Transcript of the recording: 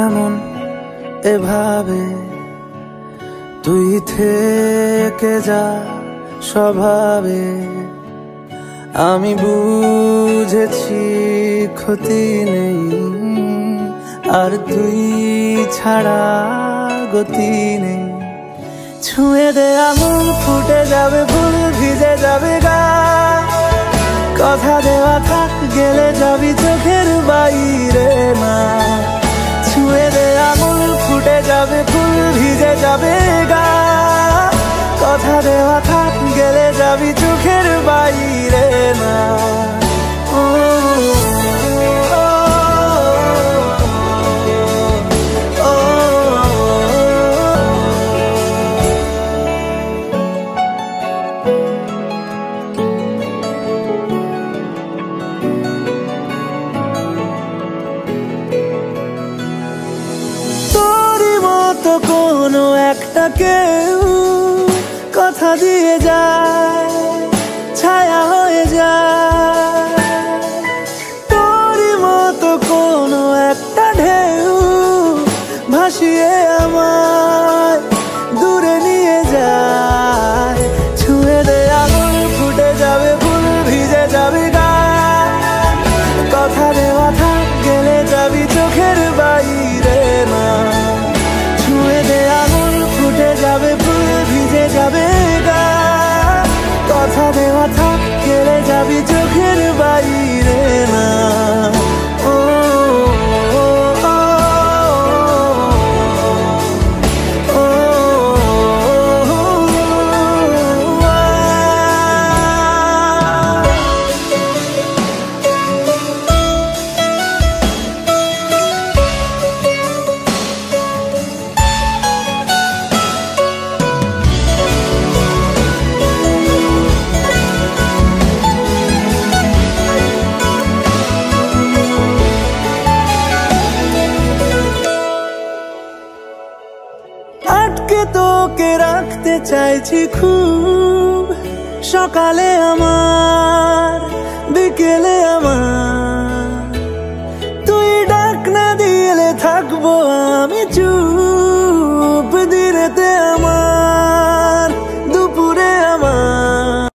এমন এভাবে তুই থেকে যা স্বভাবে। আমি বুঝেছি ক্ষতি নেই, আর তুই ছাড়া গতি নেই। ছুঁয়ে দে আঙুল, ফুটে যাবে ফুল, ভিজে যাবে গা। কথা দেওয়া থাক, গেলে যাবি চোখের বাইরে না। ছুঁয়ে দে আঙুল, ফুটে যাবে ফুল, ভিজে যাবে গা। কথা দেওয়া থাক, গেলে যাবি চোখের বাইরে না। তো কোনো একটা কেউ কথা দিয়ে যায়, ছায়া হয়ে যায়। তোরই মতো কোনো একটা ঢেউ ভাসিয়ে আমায় দূরে নিয়ে যায়। ছুঁয়ে দে আঙুল, ফুটে যাবে ফুল, ভিজে যাবে গা। কথা দেওয়া থাক, গেলে যাবি চোখের বাইরে না। ছুঁয়ে দে আঙুল, ফুটে যাবে ফুল, ভিজে যাবে গা। কথা দেওয়া থাক, গেলে যাবি চোখের বাইরে না। আটকে তোকে রাখতে চাইছি খুব, সকালে আমার, বিকেলে আমার। তুই ডাক না দিলে থাকবো আমি চুপ।